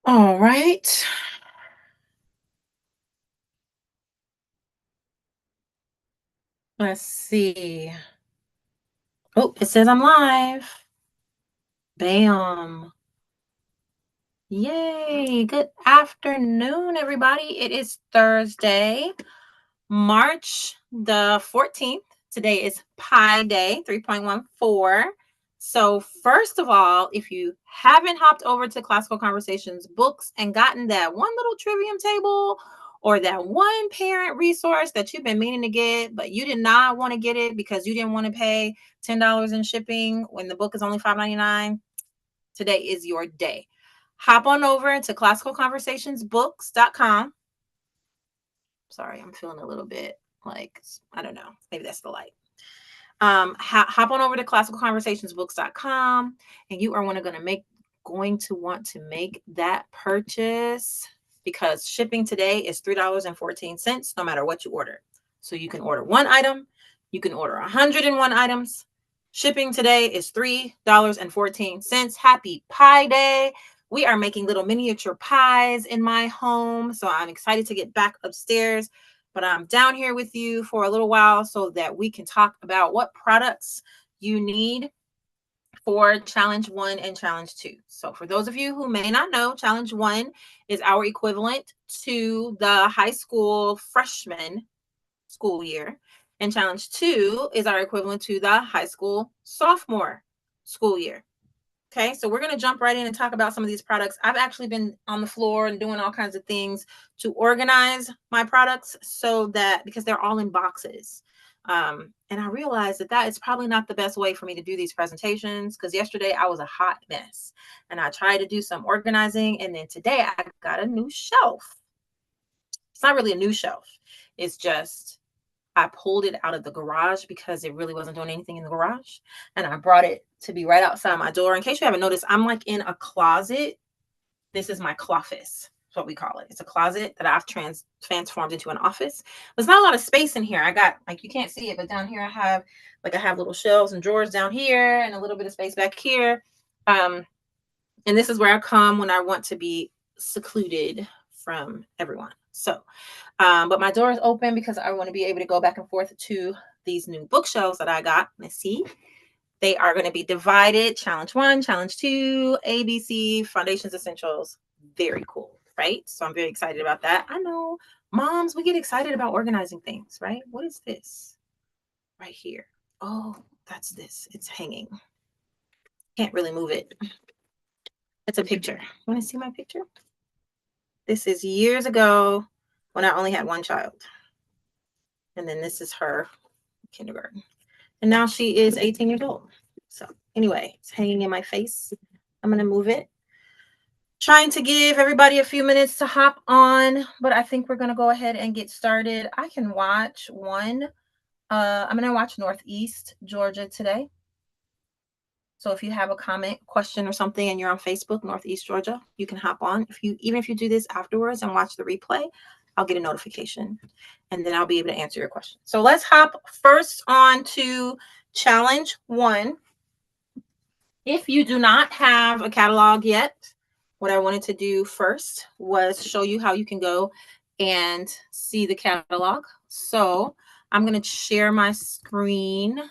All right. Let's see. Oh, it says I'm live. Bam. Yay. Good afternoon, everybody. It is Thursday, March the 14th. Today is Pi Day 3.14. So, first of all, if you haven't hopped over to Classical Conversations books and gotten that one little trivium table or that one parent resource that you've been meaning to get, but you did not want to get it because you didn't want to pay $10 in shipping when the book is only $5.99, today is your day. Hop on over to classicalconversationsbooks.com. Sorry, I'm feeling a little bit like, I don't know, maybe that's the light. Hop on over to classicalconversationsbooks.com and you are going to want to make that purchase because shipping today is $3.14 no matter what you order. So you can order one item, you can order 101 items. Shipping today is $3.14. Happy Pi Day. We are making little miniature pies in my home. So I'm excited to get back upstairs, but I'm down here with you for a little while so that we can talk about what products you need for challenge 1 and challenge 2. So for those of you who may not know, challenge 1 is our equivalent to the high school freshman school year, and challenge 2 is our equivalent to the high school sophomore school year. Okay, so we're going to jump right in and talk about some of these products. I've actually been on the floor and doing all kinds of things to organize my products so that, because they're all in boxes. And I realized that is probably not the best way for me to do these presentations because yesterday I was a hot mess and I tried to do some organizing. And then today I got a new shelf. It's not really a new shelf. It's just I pulled it out of the garage because it really wasn't doing anything in the garage. And I brought it to be right outside my door. In case you haven't noticed, I'm like in a closet. This is my cloffice. That's what we call it. It's a closet that I've transformed into an office. There's not a lot of space in here. I got, like, you can't see it, but down here I have little shelves and drawers down here and a little bit of space back here. And this is where I come when I want to be secluded from everyone. So, but my door is open because I want to be able to go back and forth to these new bookshelves that I got. Let's see. They are going to be divided. Challenge 1, challenge 2, ABC, Foundations Essentials. Very cool, right? So I'm very excited about that. I know moms, we get excited about organizing things, right? What is this right here? Oh, that's this. It's hanging. Can't really move it. It's a picture. Want to see my picture? This is years ago when I only had one child. And then this is her kindergarten. And now she is 18 years old. So anyway, it's hanging in my face. I'm going to move it. Trying to give everybody a few minutes to hop on, but I think we're going to go ahead and get started. I can watch one. I'm going to watch Northeast Georgia today. So if you have a comment, question, or something, and you're on Facebook, Northeast Georgia, you can hop on. Even if you do this afterwards and watch the replay, I'll get a notification, and then I'll be able to answer your question. So let's hop first on to challenge 1. If you do not have a catalog yet, what I wanted to do first was show you how you can go and see the catalog. So I'm going to share my screen.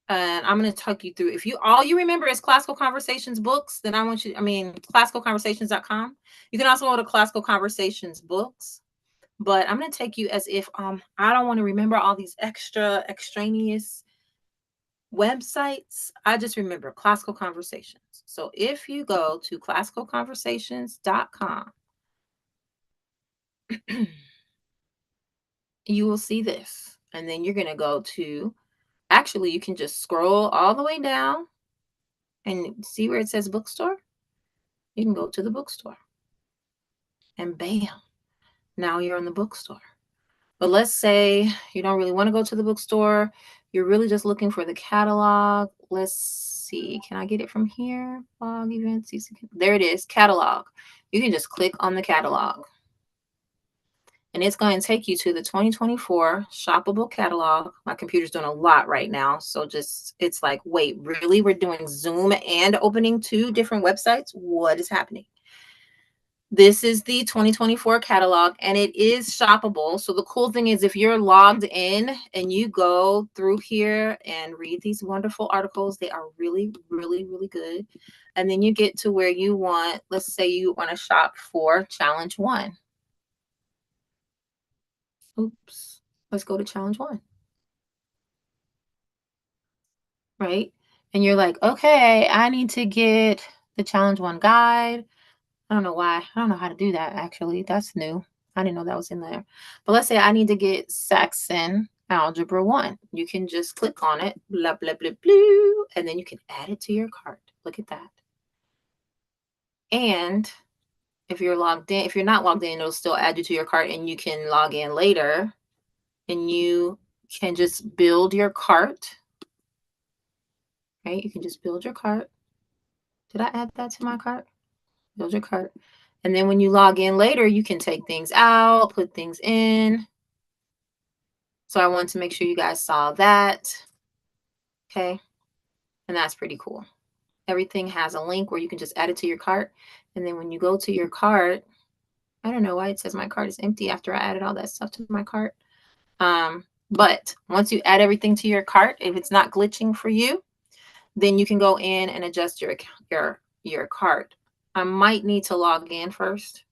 And I'm going to talk you through. If all you remember is Classical Conversations books, then classicalconversations.com. You can also go to Classical Conversations books, but I'm going to take you as if I don't want to remember all these extraneous websites. I just remember Classical Conversations. So if you go to classicalconversations.com, you will see this, and then you're going to go to. Actually, you can just scroll all the way down and see where it says bookstore. You can go to the bookstore. And bam, now you're in the bookstore. But let's say you don't really want to go to the bookstore. You're really just looking for the catalog. Let's see. Can I get it from here? Blog events. There it is, catalog. You can just click on the catalog. And it's going to take you to the 2024 shoppable catalog. My computer's doing a lot right now. So it's like, wait, really? We're doing Zoom and opening 2 different websites? What is happening? This is the 2024 catalog, and it is shoppable. So the cool thing is if you're logged in and you go through here and read these wonderful articles, they are really, really, really good. And then you get to where you want, let's say you want to shop for challenge 1. Oops. Let's go to challenge 1. Right? And you're like, okay, I need to get the challenge 1 guide. I don't know why. I don't know how to do that actually. That's new. I didn't know that was in there. But let's say I need to get Saxon Algebra 1. You can just click on it, blah, blah, blah, blah, and then you can add it to your cart. Look at that. And if you're logged in, if you're not logged in, it'll still add you to your cart and you can log in later and you can just build your cart. Right? You can just build your cart. Did I add that to my cart? Build your cart. And then when you log in later, you can take things out, put things in. So I wanted to make sure you guys saw that. Okay. And that's pretty cool. Everything has a link where you can just add it to your cart. And then when you go to your cart, I don't know why it says my cart is empty after I added all that stuff to my cart. But once you add everything to your cart, if it's not glitching for you, then you can go in and adjust your cart. I might need to log in first.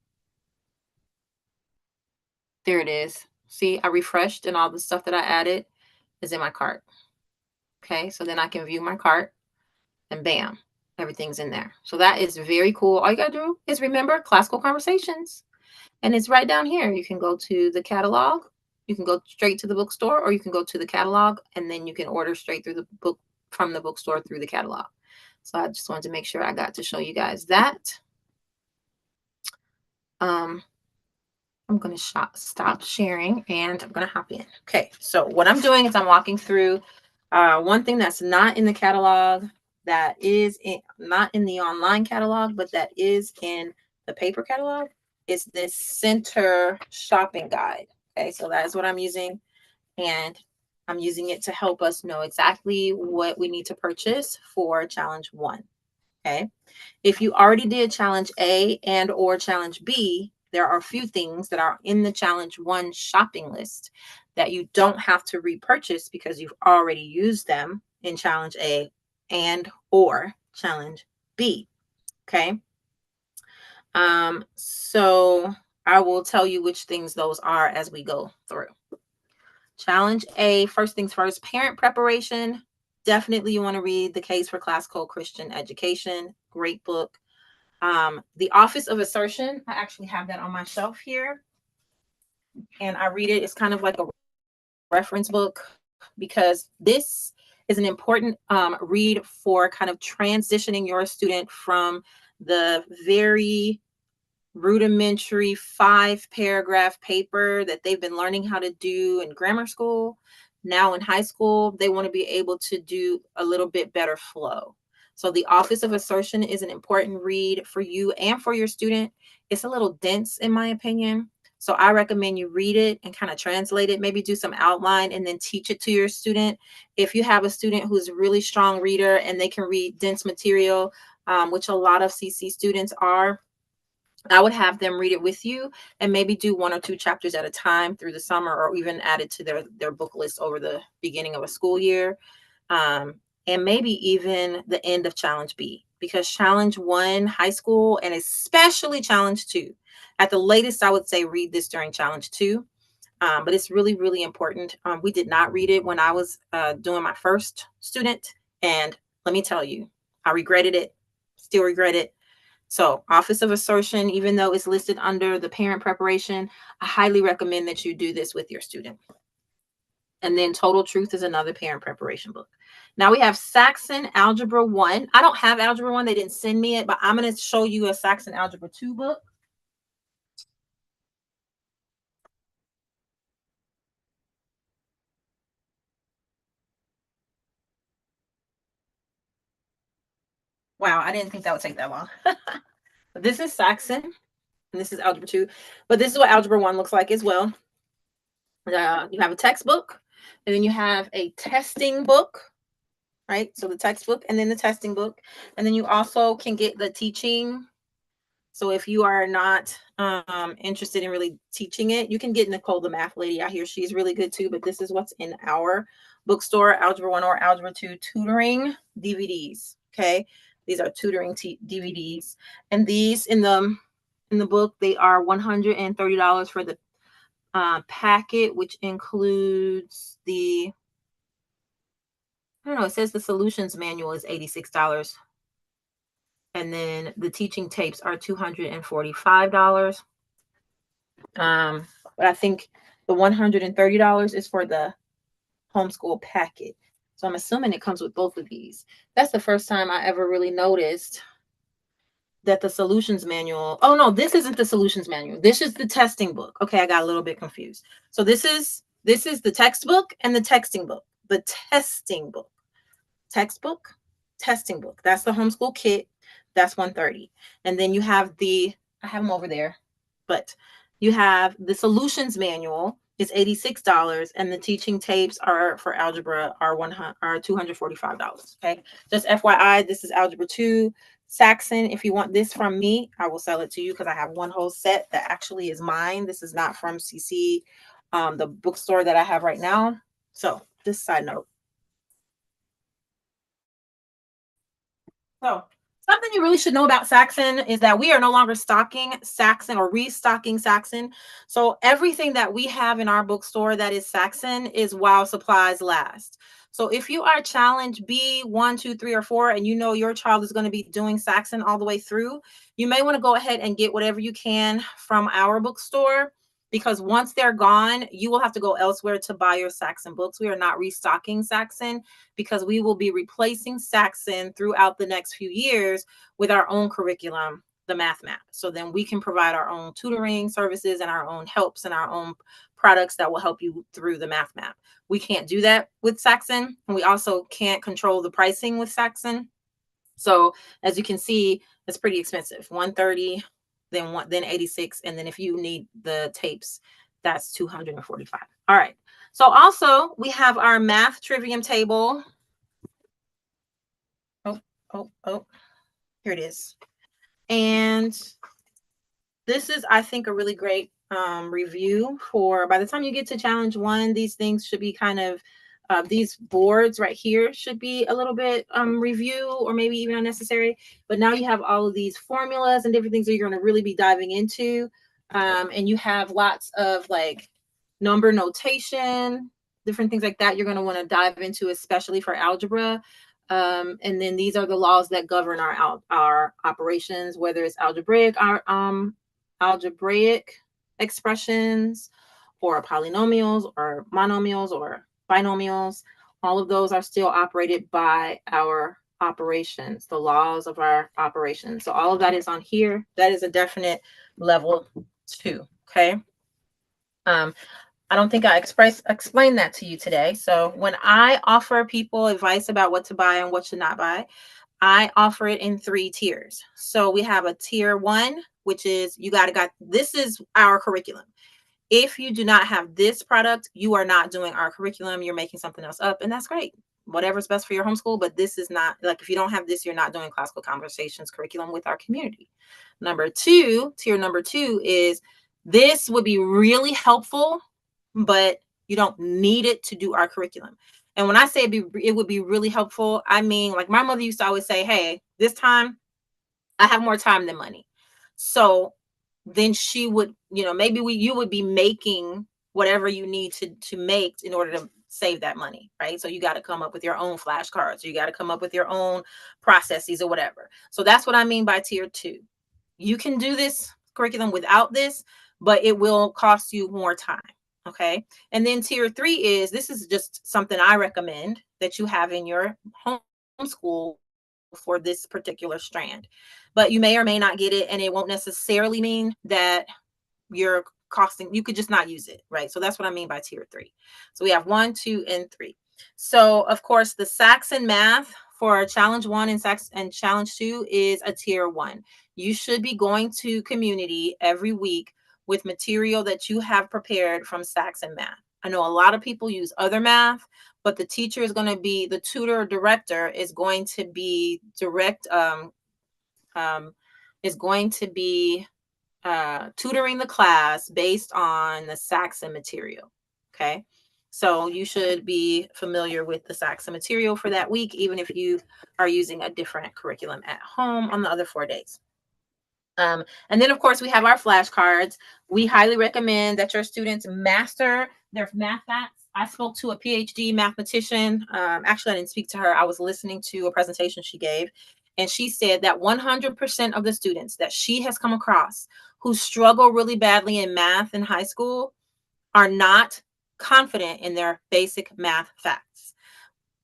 There it is. See, I refreshed and all the stuff that I added is in my cart. Okay, so then I can view my cart and bam, everything's in there. So that is very cool. All you gotta do is remember Classical Conversations. And it's right down here. You can go to the catalog. You can go straight to the bookstore, or you can go to the catalog and then you can order straight through the book from the bookstore through the catalog. So I just wanted to make sure I got to show you guys that. I'm going to stop sharing and I'm going to hop in. Okay, so what I'm doing is I'm walking through one thing that's not in the catalog, that is not in the online catalog, but that is in the paper catalog, is this center shopping guide. Okay, so that is what I'm using. And I'm using it to help us know exactly what we need to purchase for challenge 1. Okay. If you already did challenge A and or challenge B, there are a few things that are in the challenge 1 shopping list that you don't have to repurchase because you've already used them in challenge A and or challenge B. Okay. So I will tell you which things those are as we go through. Challenge A, first things first, parent preparation. Definitely you want to read The Case for Classical Christian Education. Great book. The Office of Assertion. I actually have that on my shelf here. And I read it. It's kind of like a reference book because this is an important read for kind of transitioning your student from the very rudimentary 5-paragraph paper that they've been learning how to do in grammar school. Now in high school, they want to be able to do a little bit better flow. So the Office of Assertion is an important read for you and for your student. It's a little dense in my opinion. So I recommend you read it and kind of translate it, maybe do some outline and then teach it to your student. If you have a student who's a really strong reader and they can read dense material, which a lot of CC students are, I would have them read it with you and maybe do 1 or 2 chapters at a time through the summer, or even add it to their book list over the beginning of a school year. And maybe even the end of challenge B, because challenge 1, high school, and especially challenge 2, at the latest, I would say read this during challenge 2. But it's really, really important. We did not read it when I was doing my first student. And let me tell you, I regretted it, still regret it. So Office of Assertion, even though it's listed under the parent preparation, I highly recommend that you do this with your student. And then Total Truth is another parent preparation book. Now we have Saxon Algebra 1. I don't have Algebra 1. They didn't send me it, but I'm going to show you a Saxon Algebra 2 book. Wow, I didn't think that would take that long. This is Saxon, and this is Algebra 2. But this is what Algebra 1 looks like as well. You have a textbook, and then you have a testing book, right? So the textbook and then the testing book. And then you also can get the teaching So if you are not interested in really teaching it, you can get Nicole, the math lady, out here. She's really good too. But this is what's in our bookstore: Algebra 1 or Algebra 2 tutoring DVDs. Okay, these are tutoring DVDs, and these in the book, they are $130 for the packet, which includes the, I don't know, it says the solutions manual is $86. And then the teaching tapes are $245. But I think the $130 is for the homeschool packet. So I'm assuming it comes with both of these. That's the first time I ever really noticed that the solutions manual. Oh no, this isn't the solutions manual. This is the testing book. Okay, I got a little bit confused. So this is the textbook and the texting book. The testing book. Textbook, testing book. That's the homeschool kit. That's $130. And then you have I have them over there, but you have the solutions manual is $86, and the teaching tapes are for algebra are $245. Okay, just FYI, this is Algebra 2 Saxon. If you want this from me, I will sell it to you because I have one whole set that actually is mine. This is not from CC, the bookstore that I have right now. So just side note. So something you really should know about Saxon is that we are no longer stocking Saxon or restocking Saxon. So everything that we have in our bookstore that is Saxon is while supplies last. So if you are challenge B1, 2, 3, or 4, and you know your child is going to be doing Saxon all the way through, you may want to go ahead and get whatever you can from our bookstore, because once they're gone, you will have to go elsewhere to buy your Saxon books. We are not restocking Saxon because we will be replacing Saxon throughout the next few years with our own curriculum, the Math Map. So then we can provide our own tutoring services and our own helps and our own products that will help you through the Math Map. We can't do that with Saxon, and we also can't control the pricing with Saxon. So as you can see, it's pretty expensive. $130, then 86, and then if you need the tapes, that's $245. All right. So also we have our math trivium table. Oh, here it is. And this is, I think, a really great review for by the time you get to challenge 1, these things should be kind of these boards right here should be a little bit review or maybe even unnecessary. But now you have all of these formulas and different things that you're going to really be diving into. And you have lots of like number notation, different things like that you're going to want to dive into, especially for algebra. And then these are the laws that govern our operations, whether it's algebraic expressions or polynomials or monomials or binomials. All of those are still operated by our operations, the laws of our operations. So all of that is on here. That is a definite level 2. Okay. I don't think I explained that to you today. So when I offer people advice about what to buy and what to not buy, I offer it in 3 tiers. So we have a tier 1, which is this is our curriculum. If you do not have this product, you are not doing our curriculum. You're making something else up, and that's great. Whatever's best for your homeschool, but this is not, like, if you don't have this, you're not doing Classical Conversations curriculum with our community. Tier number 2 is this would be really helpful, but you don't need it to do our curriculum. And when I say it would be really helpful, I mean, like my mother used to always say, hey, this time I have more time than money. So then she would, maybe you would be making whatever you need to make in order to save that money, right? So you got to come up with your own flashcards. You got to come up with your own processes or whatever. So that's what I mean by tier 2. You can do this curriculum without this, but it will cost you more time. Okay. And then tier 3 is, this is just something I recommend that you have in your homeschool for this particular strand, but you may or may not get it, and it won't necessarily mean that you're costing, you could just not use it, right? So that's what I mean by tier 3. So we have 1, 2, and 3. So of course the Saxon math for challenge 1 and challenge 2 is a tier 1. You should be going to community every week with material that you have prepared from Saxon math. I know a lot of people use other math, but the teacher is going to be, the tutor or director is going to be is going to be tutoring the class based on the Saxon material. Okay. So you should be familiar with the Saxon material for that week, even if you are using a different curriculum at home on the other 4 days. And then, of course, we have our flashcards. We highly recommend that your students master their math facts. I spoke to a PhD mathematician. Actually, I didn't speak to her. I was listening to a presentation she gave, and she said that 100% of the students that she has come across who struggle really badly in math in high school are not confident in their basic math facts.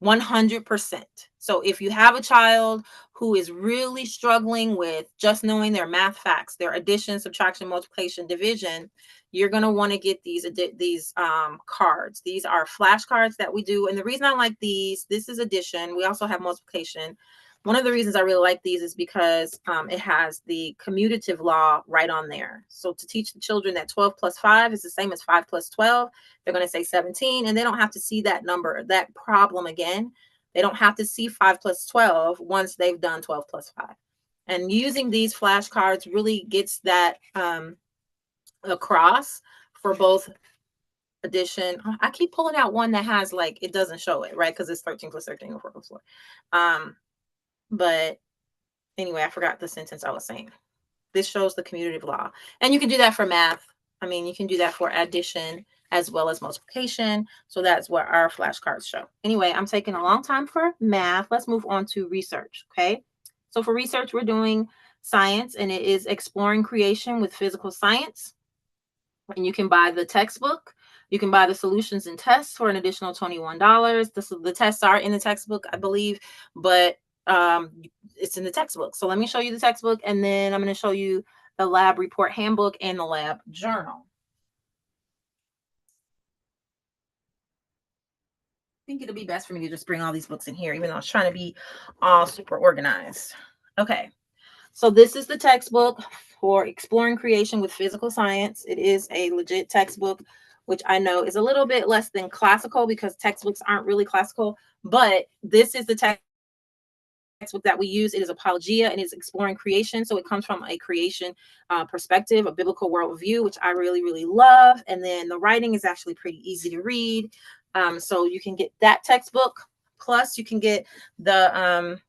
100%. So if you have a child who is really struggling with just knowing their math facts, their addition, subtraction, multiplication, division, you're going to want to get these cards. These are flashcards that we do. And the reason I like these, this is addition. We also have multiplication. One of the reasons I really like these is because it has the commutative law right on there. So to teach the children that 12 plus 5 is the same as 5 plus 12, they're going to say 17, and they don't have to see that number, that problem again. They don't have to see 5 plus 12 once they've done 12 plus 5. And using these flashcards really gets that across for both addition. I keep pulling out one that has like, it doesn't show it, right? Because it's 13 plus 13 or 4 plus 4. But anyway, I forgot the sentence I was saying. This shows the commutative law. And you can do that for math. I mean, you can do that for addition as well as multiplication. So that's what our flashcards show. Anyway, I'm taking a long time for math. Let's move on to research, okay? So for research, we're doing science, and it is exploring creation with physical science. And you can buy the textbook. You can buy the solutions and tests for an additional $21. The tests are in the textbook, I believe, but it's in the textbook. So let me show you the textbook, and then I'm going to show you the lab report handbook and the lab journal. I think it'll be best for me to just bring all these books in here, even though I was trying to be all super organized. Okay, so this is the textbook for Exploring Creation with Physical Science. It is a legit textbook, which I know is a little bit less than classical because textbooks aren't really classical, but this is the textbook that we use. It is Apologia, and it's exploring creation. So it comes from a creation perspective, a biblical worldview, which I really, really love. And then the writing is actually pretty easy to read. So you can get that textbook. Plus, you can get the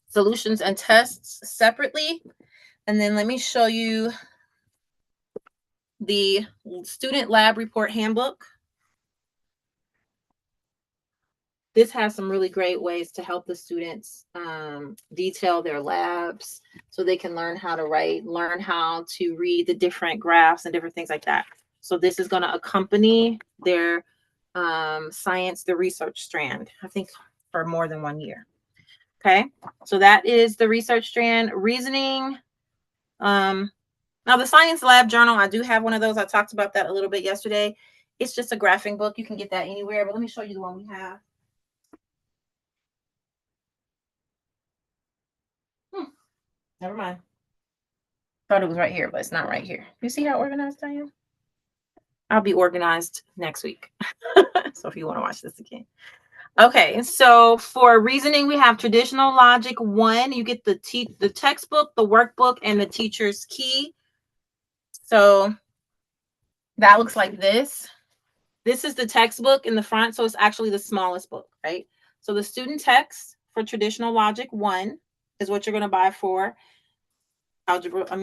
solutions and tests separately. And then let me show you the student lab report handbook. This has some really great ways to help the students detail their labs so they can learn how to write, learn how to read the different graphs and different things like that. So this is going to accompany their science, the research strand, I think for more than 1 year. Okay, so that is the research strand. Reasoning. Now the science lab journal, I do have one of those. I talked about that a little bit yesterday. It's just a graphing book. You can get that anywhere, but let me show you the one we have. Never mind. Thought it was right here, but it's not right here. You see how organized I am? I'll be organized next week. So if you want to watch this again. Okay, so for reasoning, we have traditional logic 1. You get the textbook, the workbook, and the teacher's key. So that looks like this. This is the textbook in the front, so it's actually the smallest book, right? So the student text for traditional logic 1 is what you're going to buy for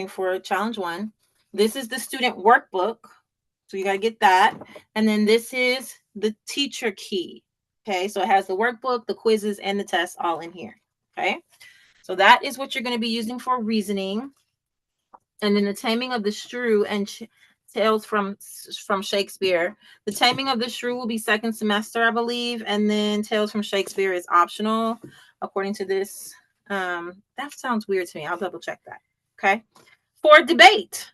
for challenge 1. This is the student workbook, so you got to get that. And then this is the teacher key. Okay, so it has the workbook, the quizzes, and the tests all in here. Okay, so that is what you're going to be using for reasoning. And then the Taming of the Shrew and Tales from Shakespeare. The Taming of the Shrew will be second semester, I believe, and then Tales from Shakespeare is optional, according to this. That sounds weird to me. I'll double check that. Okay. For debate,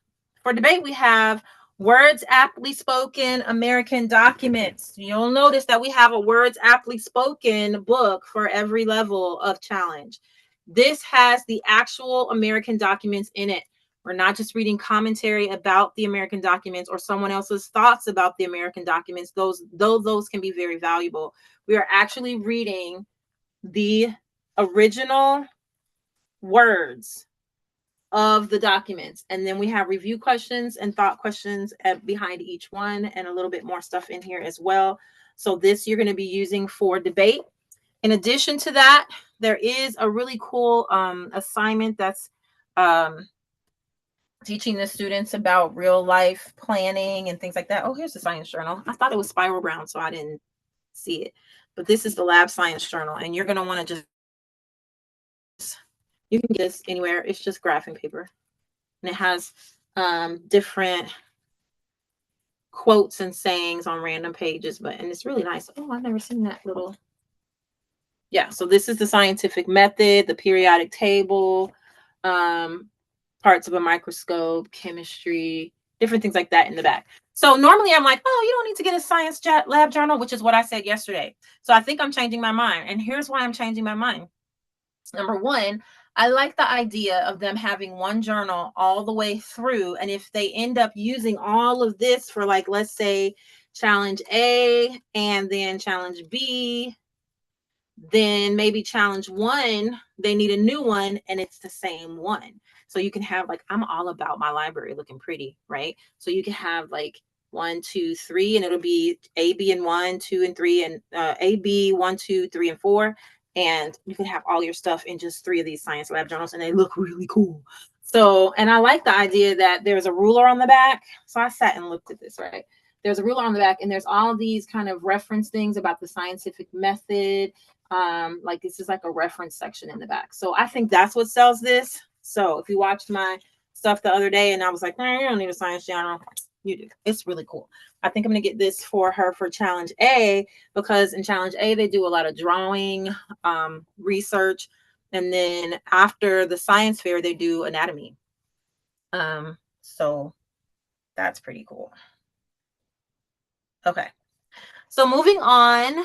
we have Words Aptly Spoken American Documents. You'll notice that we have a Words Aptly Spoken book for every level of challenge. This has the actual American documents in it. We're not just reading commentary about the American documents or someone else's thoughts about the American documents. Those can be very valuable. We are actually reading the original words of the documents. And then we have review questions and thought questions behind each one, and a little bit more stuff in here as well. So this you're going to be using for debate. In addition to that, there is a really cool assignment that's teaching the students about real life planning and things like that. Oh, here's the science journal. I thought it was spiral brown, so I didn't see it. But this is the lab science journal, and you're going to want to just, you can get this anywhere. It's just graphing paper. And it has different quotes and sayings on random pages, and it's really nice. Oh, I've never seen that little. Yeah, so this is the scientific method, the periodic table, parts of a microscope, chemistry, different things like that in the back. So normally I'm like, oh, you don't need to get a science lab journal, which is what I said yesterday. So I think I'm changing my mind. And here's why I'm changing my mind. Number one, I like the idea of them having one journal all the way through. And if they end up using all of this for, like, let's say challenge A and then challenge B, then maybe challenge 1, they need a new one and it's the same one. So you can have, like, I'm all about my library looking pretty, right? So you can have like 1, 2, 3, and it'll be A, B, and 1, 2, and 3, and A, B, 1, 2, 3, and 4. And you can have all your stuff in just 3 of these science lab journals, and they look really cool. So, and I like the idea that there's a ruler on the back. So I sat and looked at this, right? There's a ruler on the back, and there's all these kind of reference things about the scientific method. Like this is like a reference section in the back. So I think that's what sells this. So if you watched my stuff the other day and I was like, no, you don't need a science journal, you do. It's really cool. I think I'm going to get this for her for challenge A, because in challenge A, they do a lot of drawing, research. And then after the science fair, they do anatomy. So that's pretty cool. Okay. So moving on,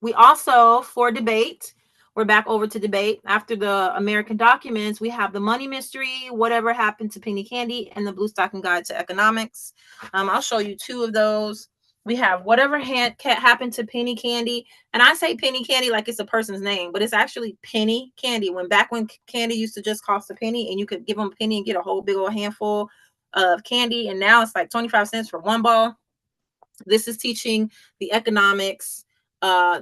we also, for debate, we're back over to debate. After the American documents, we have the money mystery, whatever happened to penny candy, and the blue stocking guide to economics. I'll show you 2 of those. We have whatever happened to penny candy. And I say penny candy like it's a person's name, but it's actually penny candy. Back when candy used to just cost a penny and you could give them a penny and get a whole big old handful of candy. And now it's like 25 cents for 1 ball. This is teaching the economics.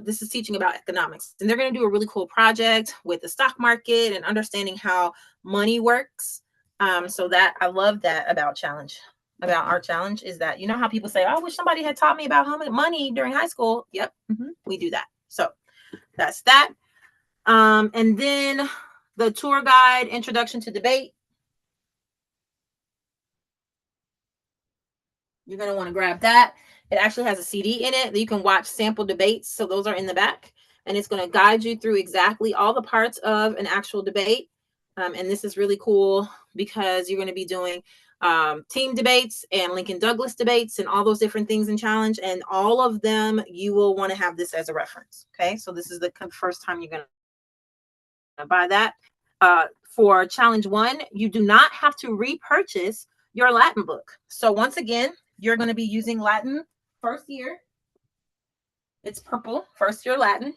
This is teaching about economics, and they're going to do a really cool project with the stock market and understanding how money works. So that I love that about our challenge is that, you know how people say, oh, I wish somebody had taught me about how much money during high school. Yep, we do that. So that's that. And then the tour guide, Introduction to Debate. You're going to want to grab that. It actually has a CD in it that you can watch sample debates. So those are in the back, and it's going to guide you through exactly all the parts of an actual debate. And this is really cool because you're going to be doing team debates and Lincoln Douglas debates and all those different things in challenge. And all of them, you will want to have this as a reference. Okay. So this is the first time you're going to buy that. For challenge 1, you do not have to repurchase your Latin book. So once again, you're going to be using Latin first year. It's purple, first year Latin.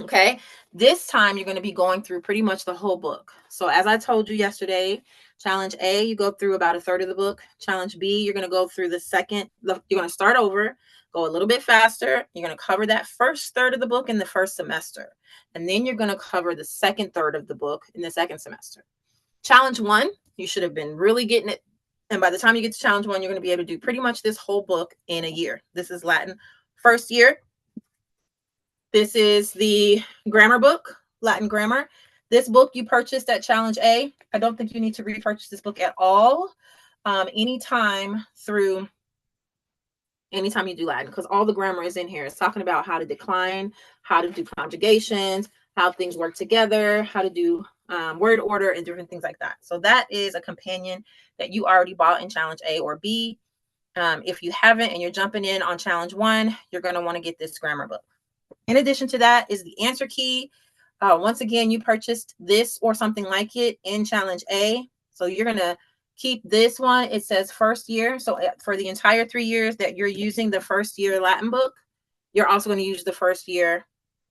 Okay. This time you're going to be going through pretty much the whole book. So as I told you yesterday, challenge A, you go through about 1/3 of the book. Challenge B, you're going to go through you're going to start over, go a little bit faster. You're going to cover that first 1/3 of the book in the first semester. And then you're going to cover the second 1/3 of the book in the second semester. Challenge 1, you should have been really getting it. And by the time you get to challenge 1, you're going to be able to do pretty much this whole book in a year. This is Latin first year. This is the grammar book, Latin grammar. This book you purchased at challenge A. I don't think you need to repurchase this book at all. Anytime you do Latin, because all the grammar is in here. It's talking about how to decline, how to do conjugations, how things work together, how to do word order and different things like that. So that is a companion that you already bought in challenge A or B. If you haven't and you're jumping in on challenge 1, you're going to want to get this grammar book. In addition to that is the answer key. Once again, you purchased this or something like it in challenge A. So you're going to keep this one. It says first year. So for the entire 3 years that you're using the first year Latin book, you're also going to use the first year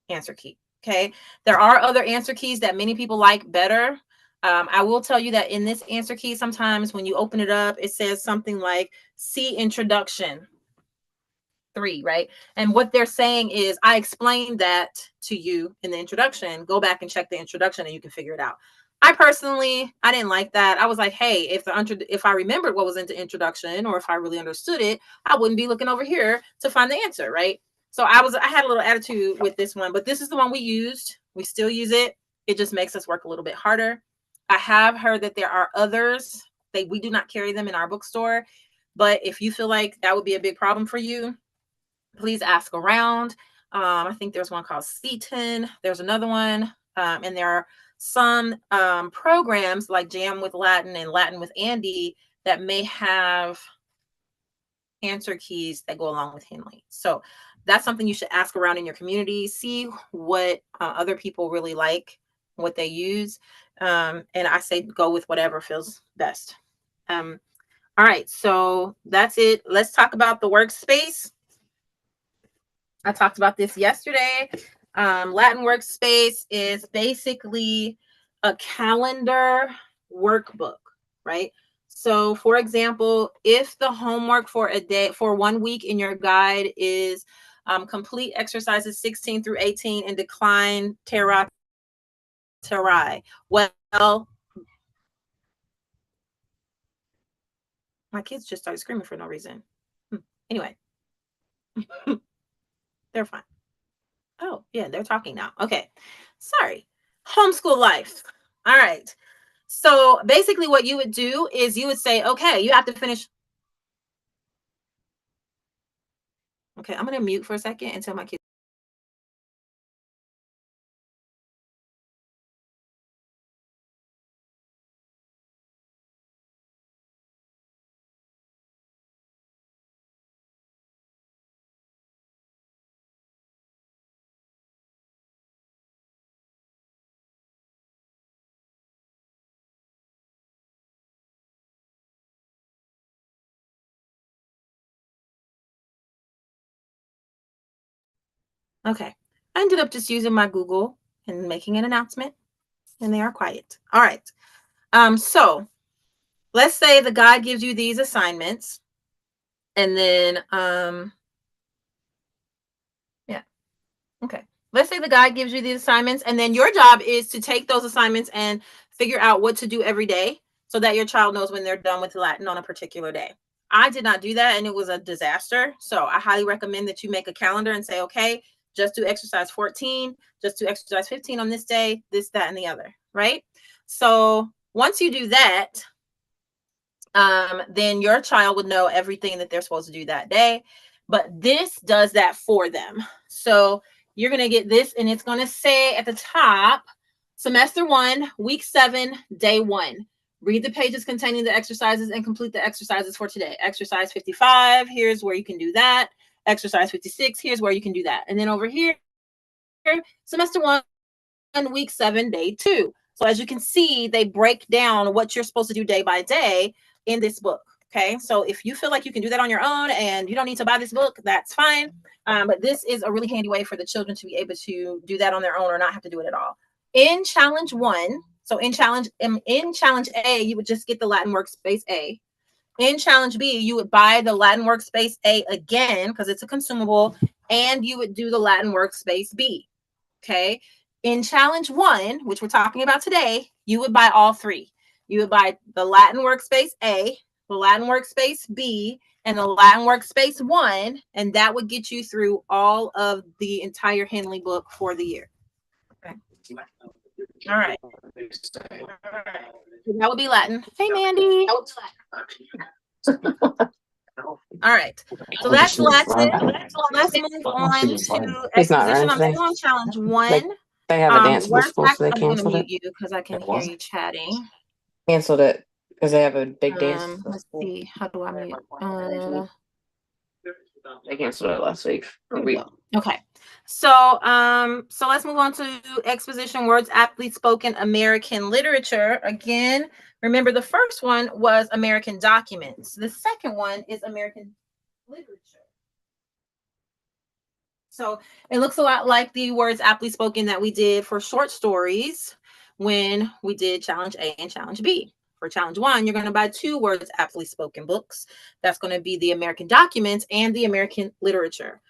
answer key. Okay. There are other answer keys that many people like better. I will tell you that in this answer key, sometimes when you open it up, it says something like see introduction 3, right? And what they're saying is, I explained that to you in the introduction. Go back and check the introduction and you can figure it out. I didn't like that. I was like, hey, if I remembered what was in the introduction, or if I really understood it, I wouldn't be looking over here to find the answer, right? So I had a little attitude with this one, but this is the one we used. We still use it. It just makes us work a little bit harder. I have heard that there are others. We do not carry them in our bookstore, but if you feel like that would be a big problem for you, please ask around. I think there's one called Seton. There's another one, and there are some programs like Jam with Latin and Latin with Andy that may have answer keys that go along with Henley. So that's something you should ask around in your community. See what other people really like, what they use, and I say go with whatever feels best. All right, so that's it. Let's talk about the workspace. I talked about this yesterday. Latin Workspace is basically a calendar workbook, right? So, for example, if the homework for 1 week in your guide is complete exercises 16 through 18 and decline terra terrae, well, my kids just started screaming for no reason. Anyway, they're fine. Oh, yeah, they're talking now. Okay. Sorry. Homeschool life. All right. So basically what you would do is you would say, okay, you have to finish. Okay, I'm going to mute for a second and tell my kids. Okay. I ended up just using my Google and making an announcement, and they are quiet. All right. So let's say the guide gives you these assignments, and then yeah. Okay. Let's say the guide gives you these assignments, and then your job is to take those assignments and figure out what to do every day so that your child knows when they're done with Latin on a particular day. I did not do that, and it was a disaster. So I highly recommend that you make a calendar and say, okay, just do exercise 14, just do exercise 15 on this day, this, that, and the other, right? So once you do that, then your child would know everything that they're supposed to do that day. But this does that for them. So you're going to get this, and it's going to say at the top, semester 1, week 7, day 1. Read the pages containing the exercises and complete the exercises for today. Exercise 55, here's where you can do that. Exercise 56, here's where you can do that. And then over here, semester 1, week 7, day 2. So as you can see, they break down what you're supposed to do day by day in this book. Okay, so if you feel like you can do that on your own and you don't need to buy this book, that's fine. But this is a really handy way for the children to be able to do that on their own or not have to do it at all. In challenge 1, so in challenge A, you would just get the Latin Workspace A. In challenge B, you would buy the Latin Workspace A again because it's a consumable, and you would do the Latin Workspace B. Okay. In challenge 1, which we're talking about today, you would buy all 3. You would buy the Latin Workspace A, the Latin Workspace B, and the Latin Workspace 1, and that would get you through all of the entire Henley book for the year. Okay. All right. That would be Latin. Hey, Mandy. All right. So that's Latin. Let's move on to exposition. I'm still on challenge 1. They have a dance with school, so they I'm going to canceled mute it. you because I can hear you chatting. Canceled it because they have a big dance. Let's see. How do I mute? They canceled it last week. Okay. So let's move on to exposition, words aptly spoken American literature. Again, remember the first one was American documents. The second one is American literature. So it looks a lot like the words aptly spoken that we did for short stories. when we did challenge A and challenge B. For challenge 1, you're going to buy 2 words aptly spoken books. That's going to be the American Documents and the American Literature.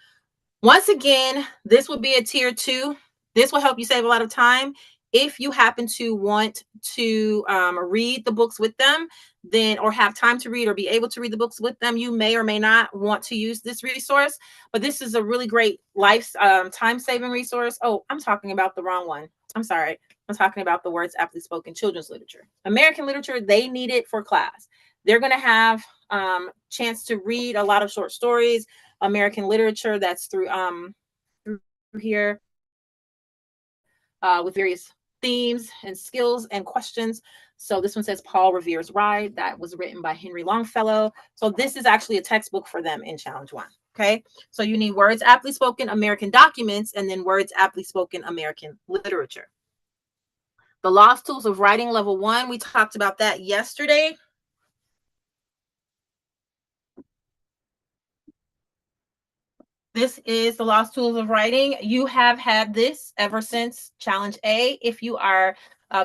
Once again, this will be a tier 2. This will help you save a lot of time. If you happen to want to read the books with them, then, or have time to read or be able to read the books with them, you may or may not want to use this resource. But this is a really great time-saving resource. Oh, I'm talking about the wrong one. I'm sorry. I'm talking about the words aptly spoken children's literature. American literature, they need it for class. They're going to have chance to read a lot of short stories. American literature, that's through here with various themes and skills and questions. So this one says Paul Revere's Ride. That was written by Henry Longfellow. So this is actually a textbook for them in challenge 1. Okay, so you need words aptly spoken American Documents and then words aptly spoken American Literature. The Lost Tools of Writing level 1, we talked about that yesterday. This is the Lost Tools of Writing. You have had this ever since challenge A. If you are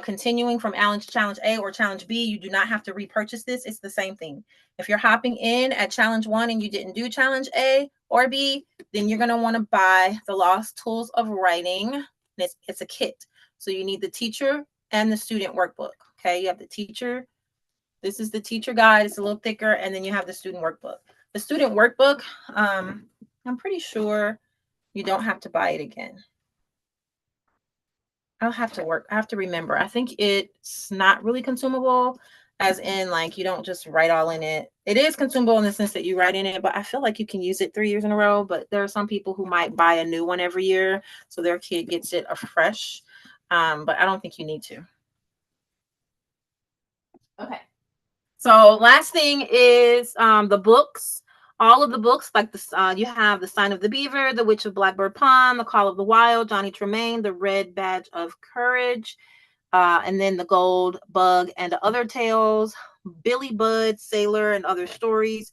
continuing from challenge A or challenge B, you do not have to repurchase this. It's the same thing. If you're hopping in at challenge 1 and you didn't do challenge A or B, then you're going to want to buy the Lost Tools of Writing. It's a kit. So you need the teacher and the student workbook. Okay, you have the teacher. This is the teacher guide. It's a little thicker. And then you have the student workbook. The student workbook, I'm pretty sure you don't have to buy it again. I have to remember. I think it's not really consumable, as in like you don't just write all in it. It is consumable in the sense that you write in it, but I feel like you can use it 3 years in a row. But there are some people who might buy a new one every year, so their kid gets it afresh. But I don't think you need to. Okay. So last thing is the books. All of the books, like this, you have The Sign of the Beaver, The Witch of Blackbird Pond, The Call of the Wild, Johnny Tremaine, The Red Badge of Courage, and then The Gold Bug and Other Tales, Billy Budd, Sailor and Other Stories,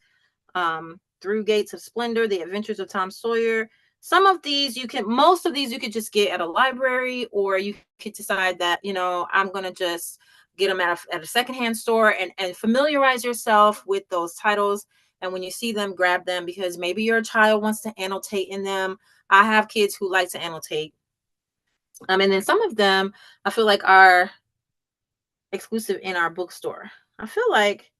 Through Gates of Splendor, The Adventures of Tom Sawyer. Most of these you could just get at a library, or you could decide that, I'm going to just get them at a secondhand store and familiarize yourself with those titles. And when you see them, grab them, because maybe your child wants to annotate in them. I have kids who like to annotate. And then some of them I feel like are exclusive in our bookstore. I feel like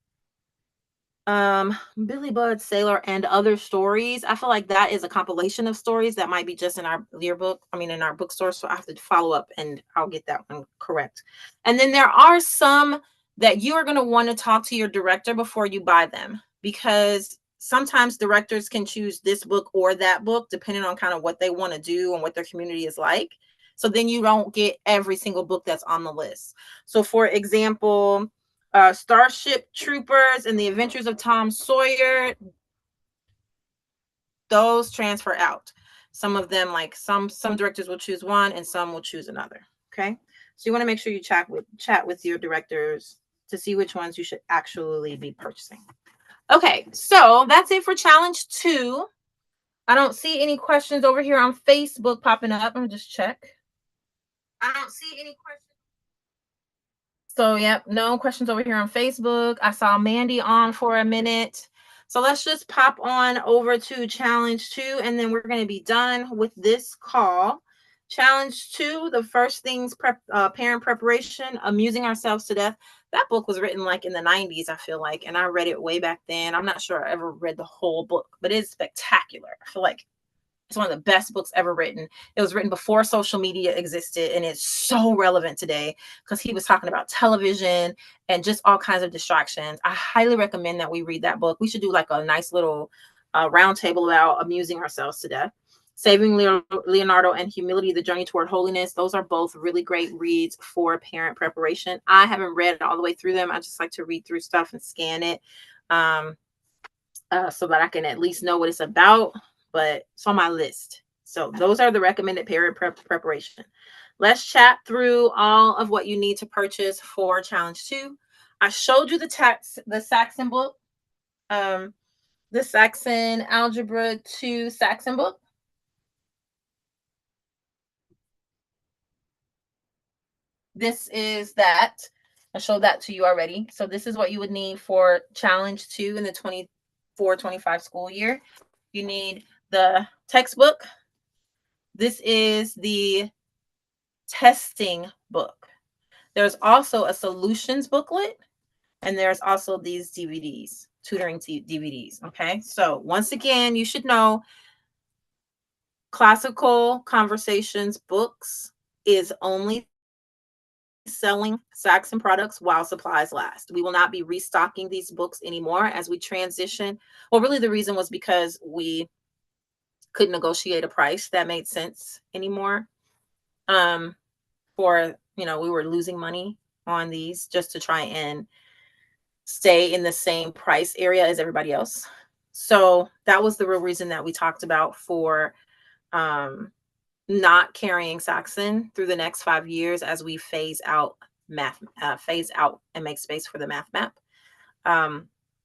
Billy Budd, Sailor and Other Stories, I feel like that is a compilation of stories that might be just in our in our bookstore. So I have to follow up and I'll get that one correct. And then there are some that you are going to want to talk to your director before you buy them, because sometimes directors can choose this book or that book depending on kind of what they want to do and what their community is like. So then you don't get every single book that's on the list. So for example, Starship Troopers and The Adventures of Tom Sawyer, those transfer out. Some of them, like some directors will choose one and some will choose another. Okay, so you want to make sure you chat with your directors to see which ones you should actually be purchasing. Okay, so that's it for challenge 2. I don't see any questions over here on Facebook popping up. Let me just check. I don't see any questions. So, yep, no questions over here on Facebook. I saw Mandy on for a minute. So let's just pop on over to challenge 2, and then we're going to be done with this call. Challenge 2, the first things parent preparation, Amusing Ourselves to Death. That book was written like in the 90s, I feel like, and I read it way back then. I'm not sure I ever read the whole book, but it's spectacular. I feel like it's one of the best books ever written. It was written before social media existed, and it's so relevant today because he was talking about television and just all kinds of distractions. I highly recommend that we read that book. We should do like a nice little roundtable about Amusing Ourselves to Death. Saving Leonardo and Humility, The Journey Toward Holiness. Those are both really great reads for parent preparation. I haven't read all the way through them. I just like to read through stuff and scan it so that I can at least know what it's about. But it's on my list. So those are the recommended parent preparation. Let's chat through all of what you need to purchase for challenge 2. I showed you the Saxon book, the Saxon Algebra 2 Saxon book. this is that. I showed that to you already. So this is what you would need for challenge 2 in the 24-25 school year. You need the textbook. This is the testing book. There's also a solutions booklet, and there's also these DVDs, tutoring DVDs. Okay. So once again, you should know Classical Conversations books is only selling Saxon products while supplies last. We will not be restocking these books anymore as we transition. Well, really the reason was because we couldn't negotiate a price that made sense anymore. For, we were losing money on these just to try and stay in the same price area as everybody else. So that was the real reason that we talked about for not carrying Saxon through the next 5 years as we phase out and make space for the math map.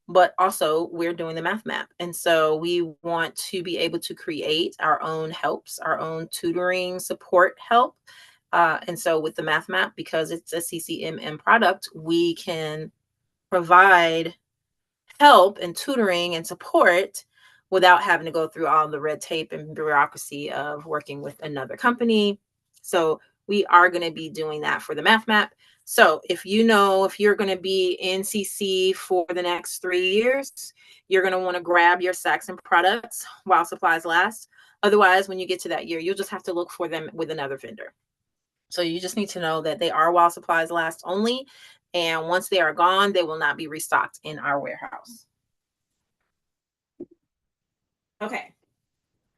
But also we're doing the math map. And so we want to be able to create our own helps, our own tutoring support help. And so with the math map, because it's a CCMM product, we can provide help and tutoring and support without having to go through all the red tape and bureaucracy of working with another company. So we are going to be doing that for the math map. So if you're going to be in CC for the next 3 years, you're going to want to grab your Saxon products while supplies last. Otherwise, when you get to that year, you'll just have to look for them with another vendor. So you just need to know that they are while supplies last only. And once they are gone, they will not be restocked in our warehouse. Okay.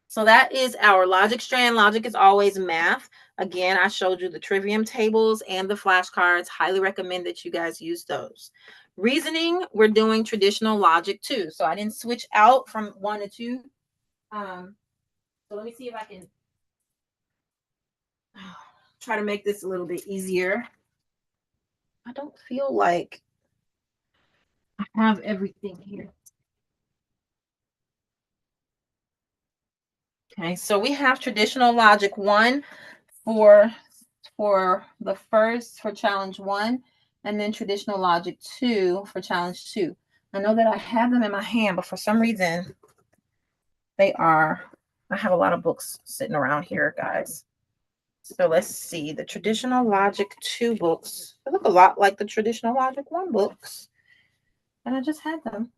So that is our logic strand. Logic is always math. Again, I showed you the trivium tables and the flashcards. Highly recommend that you guys use those. Reasoning, we're doing traditional logic too. So I didn't switch out from 1 to 2. So let me see if I can try to make this a little bit easier. I don't feel like I have everything here. Okay, so we have traditional logic 1 for challenge 1, and then traditional logic 2 for challenge 2. I know that I have them in my hand, but for some reason I have a lot of books sitting around here, guys. So let's see. The traditional logic 2 books, they look a lot like the traditional logic 1 books. And I just had them.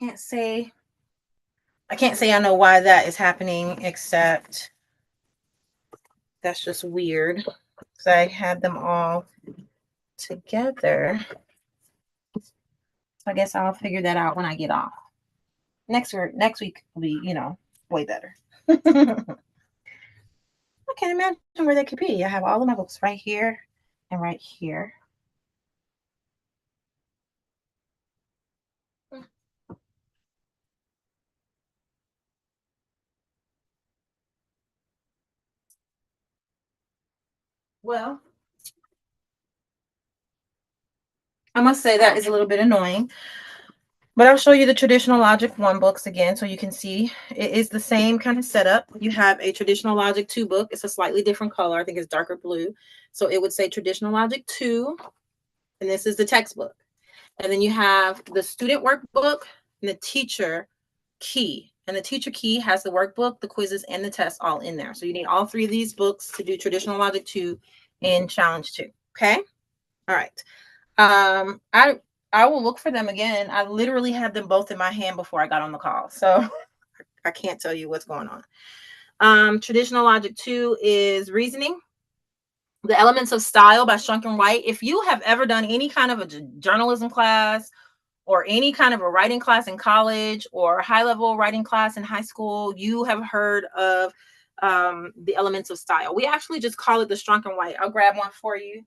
I can't say I know why that is happening, except that's just weird. Because I had them all together. So I guess I'll figure that out when I get off. Next week will be, way better. I can't imagine where they could be. I have all of my books right here and right here. Well, I must say that is a little bit annoying. But I'll show you the traditional logic 1 books again so you can see it is the same kind of setup. You have a traditional logic 2 book. It's a slightly different color. I think it's darker blue. So it would say traditional logic 2, and this is the textbook. And then you have the student workbook and the teacher key. And the teacher key has the workbook, the quizzes, and the tests all in there. So you need all 3 of these books to do traditional logic 2 in challenge 2. Okay. All right. I will look for them again. I literally had them both in my hand before I got on the call. So I can't tell you what's going on. Traditional logic 2 is reasoning. The Elements of Style by Strunk and White. If you have ever done any kind of a journalism class or any kind of a writing class in college or high-level writing class in high school, you have heard of the Elements of Style. We actually just call it the Strunk and White. I'll grab one for you.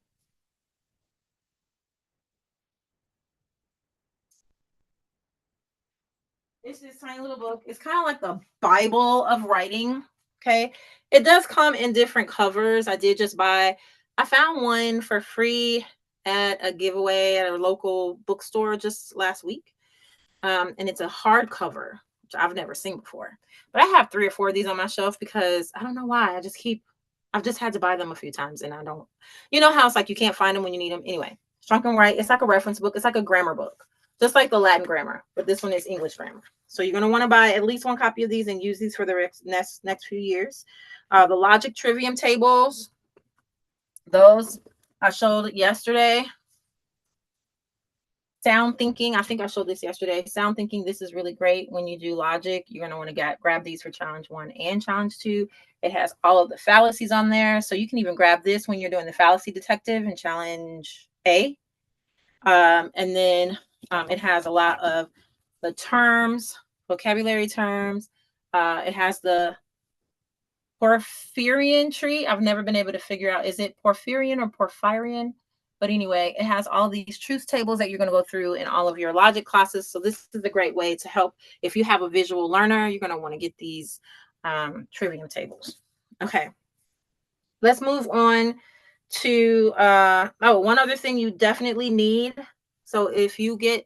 It's this tiny little book. It's kind of like the Bible of writing, Okay. It does come in different covers. I found one for free at a giveaway at a local bookstore just last week. And it's a hardcover, which I've never seen before. But I have 3 or 4 of these on my shelf because I don't know why. I've just had to buy them a few times and I don't, you know how it's like you can't find them when you need them. Anyway, Strunk and Write, it's like a reference book. It's like a grammar book, just like the Latin grammar, but this one is English grammar. So you're going to want to buy at least one copy of these and use these for the next few years. The logic trivium tables, those I showed yesterday. Sound thinking, I think I showed this yesterday. Sound thinking, this is really great when you do logic. You're going to want to grab these for challenge 1 and challenge 2. It has all of the fallacies on there. So you can even grab this when you're doing the fallacy detective in challenge A. And then it has a lot of the terms, vocabulary terms. It has the Porphyrian tree. I've never been able to figure out, is it Porphyrian or Porphyrian? But anyway, it has all these truth tables that you're going to go through in all of your logic classes. So this is a great way to help. If you have a visual learner, you're going to want to get these trivium tables. Okay. Let's move on to, one other thing you definitely need. So if you get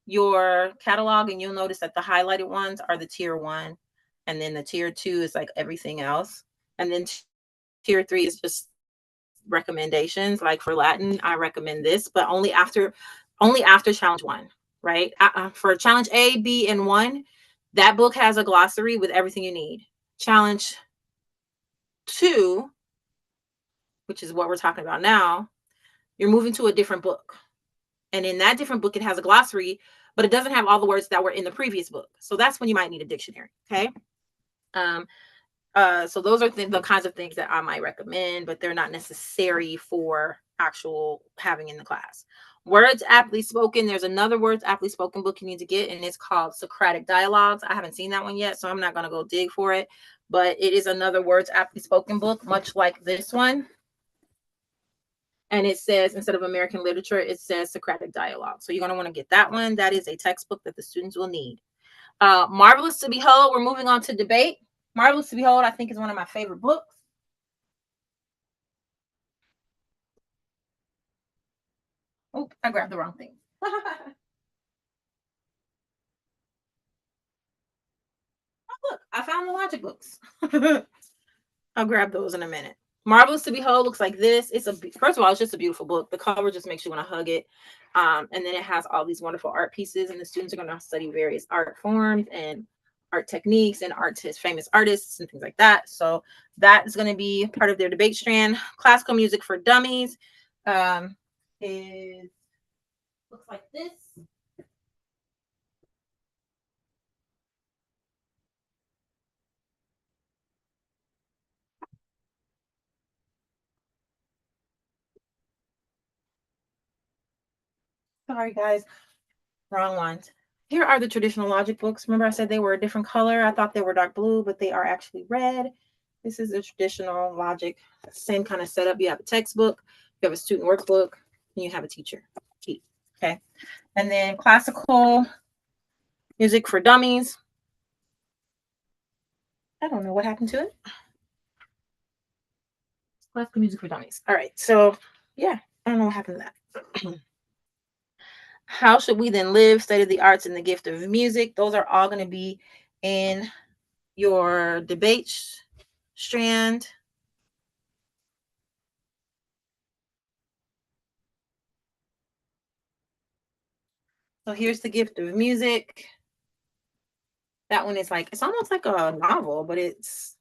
your catalog, and you'll notice that the highlighted ones are the tier 1. And then the tier 2 is like everything else. And then tier 3 is just recommendations. Like for Latin, I recommend this, but only after challenge 1, right? For challenge A, B, and 1, that book has a glossary with everything you need. Challenge 2, which is what we're talking about now, you're moving to a different book. And in that different book, it has a glossary, but it doesn't have all the words that were in the previous book. So that's when you might need a dictionary. Okay. So those are the kinds of things that I might recommend, but they're not necessary for actual having in the class. Words Aptly Spoken. There's another Words Aptly Spoken book you need to get, and it's called Socratic Dialogues. I haven't seen that one yet, so I'm not going to go dig for it, but it is another Words Aptly Spoken book, much like this one. And it says, instead of American literature, it says Socratic Dialogue. So you're going to want to get that one. That is a textbook that the students will need. Marvelous to Behold. We're moving on to debate. Marvelous to Behold, I think, is one of my favorite books. Oh, I grabbed the wrong thing. Oh, look, I found the logic books. I'll grab those in a minute. Marvelous to Behold looks like this. First of all, it's just a beautiful book. The cover just makes you want to hug it. And then it has all these wonderful art pieces, and the students are going to study various art forms and art techniques and famous artists and things like that. So that is going to be part of their debate strand. Classical Music for Dummies looks like this. Sorry, guys. Wrong ones. Here are the traditional logic books. Remember I said they were a different color? I thought they were dark blue, but they are actually red. This is the traditional logic. Same kind of setup. You have a textbook, you have a student workbook, and you have a teacher. Okay. And then Classical Music for Dummies. I don't know what happened to it. Classical Music for Dummies. All right. So, yeah, I don't know what happened to that. How Should We Then Live? State of the Arts and the Gift of Music. Those are all going to be in your debate strand. So here's The Gift of Music. That one is it's almost like a novel, but it's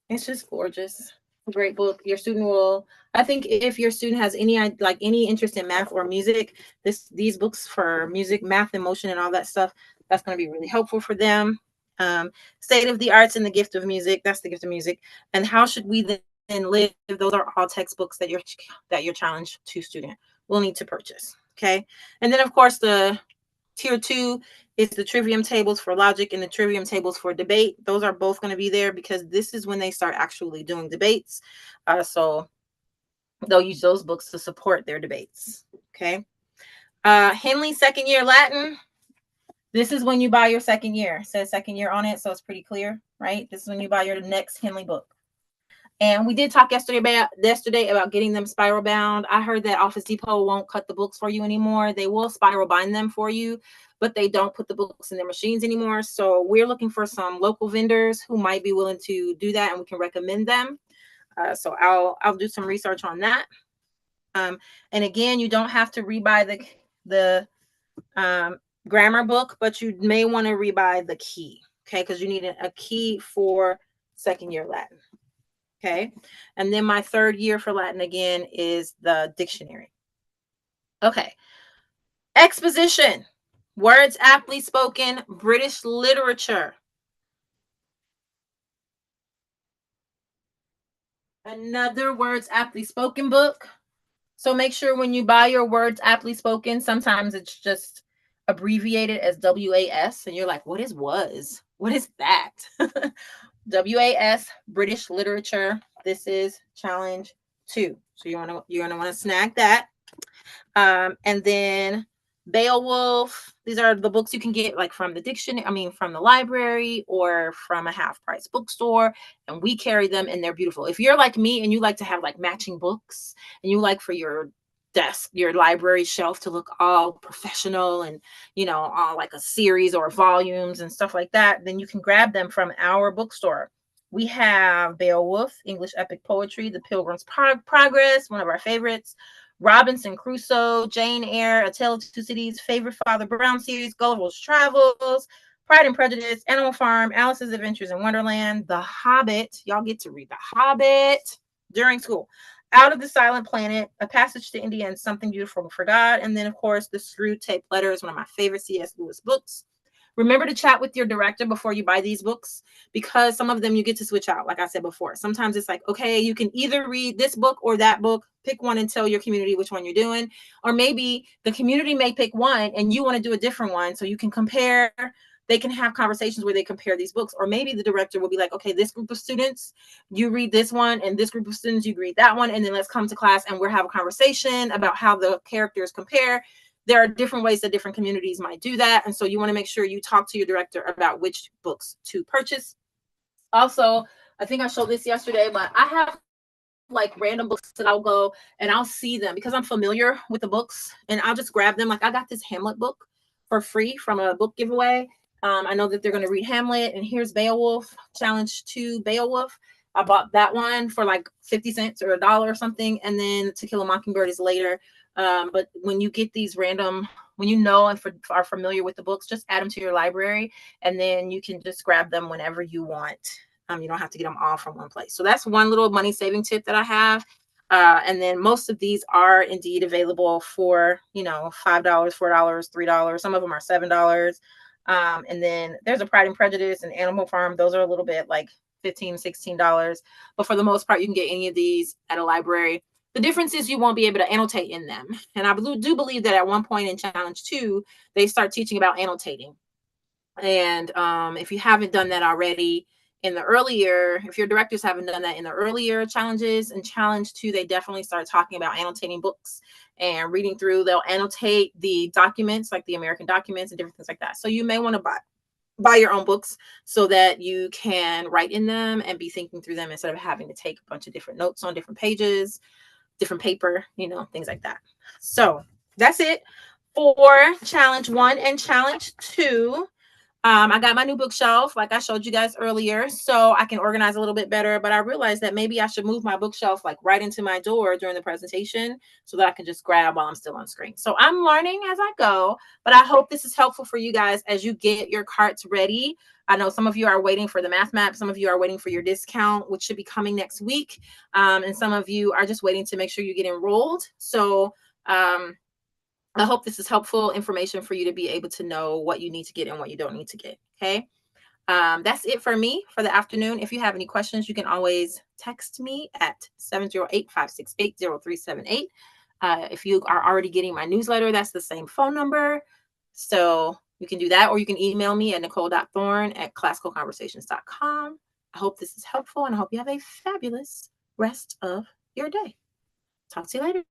just gorgeous. Great book. Your student will, I think if your student has any interest in math or music, these books for music, math, and motion and all that stuff, that's going to be really helpful for them. State of the Arts and the Gift of Music. That's The Gift of Music. And How Should We Then Live? Those are all textbooks that your challenge 2 student will need to purchase. Okay. And then of course the tier 2 is the trivium tables for logic and the trivium tables for debate. Those are both going to be there because this is when they start actually doing debates. So they'll use those books to support their debates. Okay. Henley second year Latin. This is when you buy your second year. It says second year on it, so it's pretty clear. right? This is when you buy your next Henley book. And we did talk yesterday about getting them spiral bound. I heard that Office Depot won't cut the books for you anymore. They will spiral bind them for you, but they don't put the books in their machines anymore. So we're looking for some local vendors who might be willing to do that, and we can recommend them. So I'll do some research on that. And again, you don't have to rebuy the grammar book, but you may want to rebuy the key, okay? Because you need a key for second year Latin. Okay. And then my third year for Latin again is the dictionary. Okay. Exposition. Words aptly spoken. British literature. Another words aptly spoken book. So make sure when you buy your words aptly spoken, sometimes it's just abbreviated as WAS. And you're like, what is was? What is that? WAS, British literature. This is challenge 2. So you're gonna want to snag that. And then Beowulf. These are the books you can get like from the dictionary, from the library or from a half-price bookstore. And we carry them and they're beautiful. If you're like me and you like to have like matching books and you like for your desk, your library shelf to look all professional and, all like a series or volumes and stuff like that, then you can grab them from our bookstore. We have Beowulf, English epic poetry, The Pilgrim's Progress, one of our favorites, Robinson Crusoe, Jane Eyre, A Tale of Two Cities, favorite Father Brown series, Gulliver's Travels, Pride and Prejudice, Animal Farm, Alice's Adventures in Wonderland, The Hobbit. Y'all get to read The Hobbit during school. Out of the Silent Planet, A Passage to India, and Something Beautiful for God. And then, of course, The Screwtape Letters, one of my favorite C.S. Lewis books. Remember to chat with your director before you buy these books, because some of them you get to switch out. Like I said before, sometimes it's like, okay, you can either read this book or that book. Pick one and tell your community which one you're doing. Or maybe the community may pick one and you want to do a different one so you can compare. They can have conversations where they compare these books. Or maybe the director will be like, okay, this group of students, you read this one, and this group of students, you read that one. And then let's come to class and we'll have a conversation about how the characters compare. There are different ways that different communities might do that. And so you want to make sure you talk to your director about which books to purchase. Also, I think I showed this yesterday, but I have like random books that I'll go and I'll see them because I'm familiar with the books and I'll just grab them. Like I got this Hamlet book for free from a book giveaway. I know that they're going to read Hamlet, and here's Beowulf, challenge 2 Beowulf. I bought that one for like 50 cents or $1 or something. And then To Kill a Mockingbird is later. But when you get these random, when you know and are familiar with the books, just add them to your library and then you can just grab them whenever you want. You don't have to get them all from one place. So that's one little money saving tip that I have. And then most of these are indeed available for, $5, $4, $3. Some of them are $7. And then there's a Pride and Prejudice and Animal Farm. Those are a little bit like $15, $16. But for the most part, you can get any of these at a library. The difference is you won't be able to annotate in them. And I do believe that at one point in challenge 2, they start teaching about annotating. And if you haven't done that already in the earlier, if your directors haven't done that in the earlier challenges, in challenge 2, they definitely start talking about annotating books and reading through. They'll annotate the documents, like the American documents and different things like that. So you may want to buy your own books so that you can write in them and be thinking through them instead of having to take a bunch of different notes on different pages, different paper, things like that. So that's it for challenge 1 and challenge 2. I got my new bookshelf, like I showed you guys earlier, so I can organize a little bit better. But I realized that maybe I should move my bookshelf like right into my door during the presentation so that I can just grab while I'm still on screen. So I'm learning as I go, but I hope this is helpful for you guys as you get your carts ready. I know some of you are waiting for the math map. Some of you are waiting for your discount, which should be coming next week. And some of you are just waiting to make sure you get enrolled. So I hope this is helpful information for you to be able to know what you need to get and what you don't need to get. Okay. That's it for me for the afternoon. If you have any questions, you can always text me at 708-568-0378. If you are already getting my newsletter, that's the same phone number. So you can do that, or you can email me at nicole.thorne@classicalconversations.com. I hope this is helpful and I hope you have a fabulous rest of your day. Talk to you later.